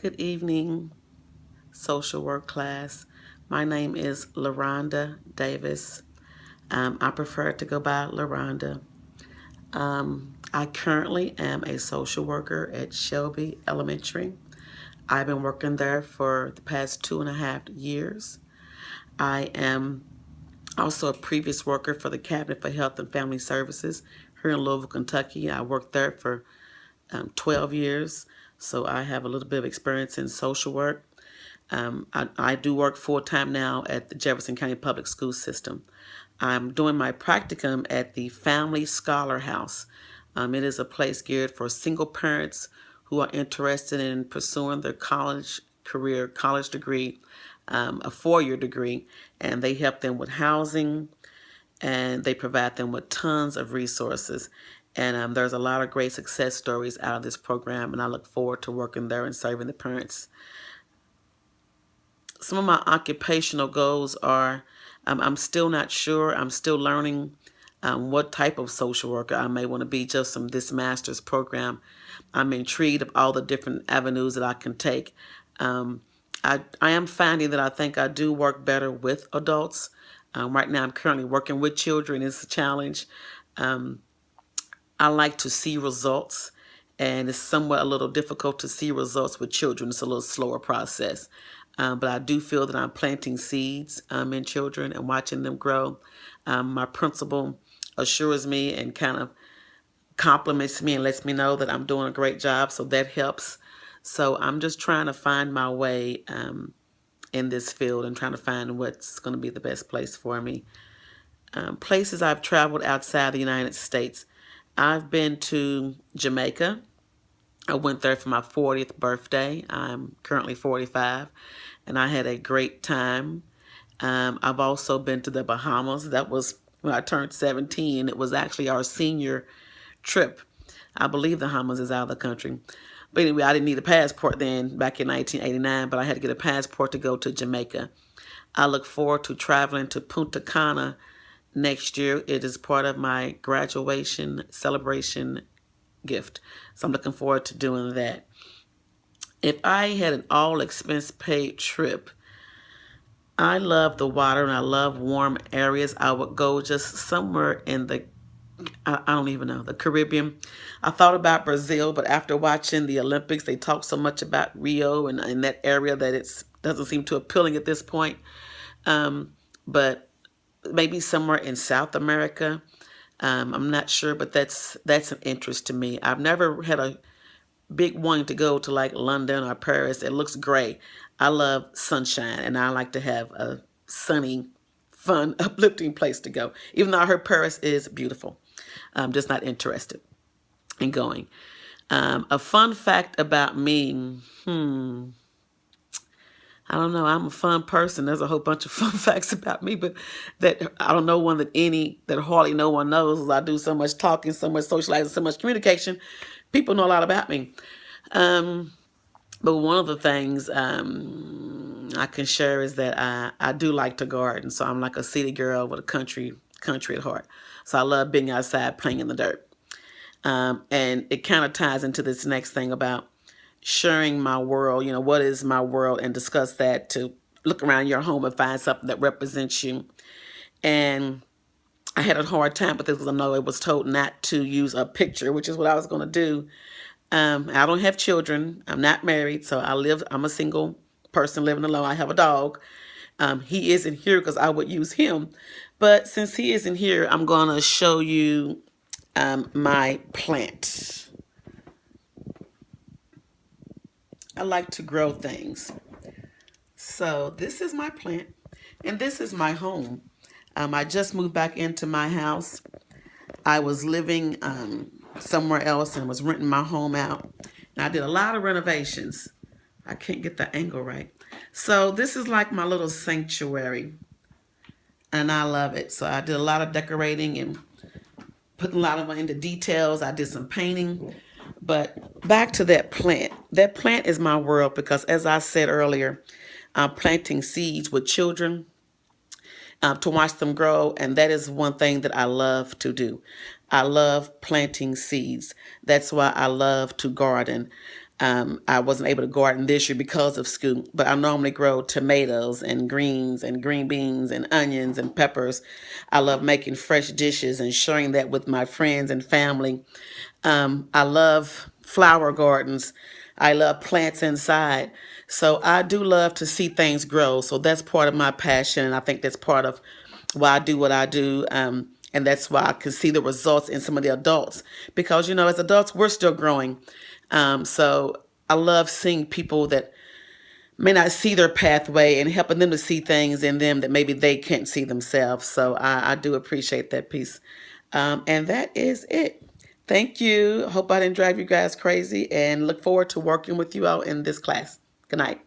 Good evening, social work class. My name is LaRonda Davis. I prefer to go by LaRonda. I currently am a social worker at Shelby Elementary. I've been working there for the past 2.5 years. I am also a previous worker for the Cabinet for Health and Family Services here in Louisville, Kentucky. I worked there for 12 years, so I have a little bit of experience in social work. I do work full-time now at the Jefferson County Public School System. I'm doing my practicum at the Family Scholar House. It is a place geared for single parents who are interested in pursuing their college degree, a four-year degree, and they help them with housing, and they provide them with tons of resources. And there's a lot of great success stories out of this program, and I look forward to working there and serving the parents. Some of my occupational goals are I'm still not sure. I'm still learning what type of social worker I may want to be just from this master's program. I'm intrigued of all the different avenues that I can take. I am finding that I think I do work better with adults. Right now, I'm currently working with children. It's a challenge. I like to see results, and it's somewhat a little difficult to see results with children. It's a little slower process. But I do feel that I'm planting seeds in children and watching them grow. My principal assures me and kind of compliments me and lets me know that I'm doing a great job, so that helps. So I'm just trying to find my way in this field and trying to find what's going to be the best place for me. Places I've traveled outside the United States. I've been to Jamaica. I went there for my 40th birthday. I'm currently 45, and I had a great time. I've also been to the Bahamas. That was when I turned 17. It was actually our senior trip. I believe the Bahamas is out of the country. But anyway, I didn't need a passport then back in 1989, but I had to get a passport to go to Jamaica. I look forward to traveling to Punta Cana next year. It is part of my graduation celebration gift. So I'm looking forward to doing that. If I had an all expense paid trip, I love the water and I love warm areas. I would go just somewhere in I don't even know, the Caribbean. I thought about Brazil, but after watching the Olympics, they talk so much about Rio and in that area that it doesn't seem too appealing at this point. But maybe somewhere in South America. I'm not sure, but that's an interest to me. I've never had a big wanting to go to like London or Paris. It looks great. I love sunshine, and I like to have a sunny, fun, uplifting place to go. Even though I heard Paris is beautiful, I'm just not interested in going. A fun fact about me. I don't know. I'm a fun person. There's a whole bunch of fun facts about me, but that I don't know one that hardly no one knows. I do so much talking, so much socializing, so much communication. People know a lot about me. But one of the things I can share is that I do like to garden. So I'm like a city girl with a country at heart. So I love being outside playing in the dirt. And it kind of ties into this next thing about sharing my world, what is my world, and discuss that, to look around your home and find something that represents you. And I had a hard time with this because I know I was told not to use a picture, which is what I was going to do. I don't have children. I'm not married, so I'm a single person living alone. I have a dog. He isn't here because I would use him. But since he isn't here, I'm going to show you my plant. I like to grow things. So this is my plant, and this is my home. I just moved back into my house. I was living somewhere else and was renting my home out. And I did a lot of renovations. I can't get the angle right. So this is like my little sanctuary, and I love it. So I did a lot of decorating and putting a lot of into details. I did some painting. But back to that plant. That plant is my world because, as I said earlier, I'm planting seeds with children to watch them grow. And that is one thing that I love to do. I love planting seeds. That's why I love to garden. I wasn't able to garden this year because of school, but I normally grow tomatoes and greens and green beans and onions and peppers. I love making fresh dishes and sharing that with my friends and family. I love flower gardens. I love plants inside. So I do love to see things grow. So that's part of my passion. And I think that's part of why I do what I do. And that's why I can see the results in some of the adults. Because, as adults, we're still growing. So I love seeing people that may not see their pathway and helping them to see things in them that maybe they can't see themselves. So I do appreciate that piece. And that is it. Thank you. Hope I didn't drive you guys crazy and look forward to working with you all in this class. Good night.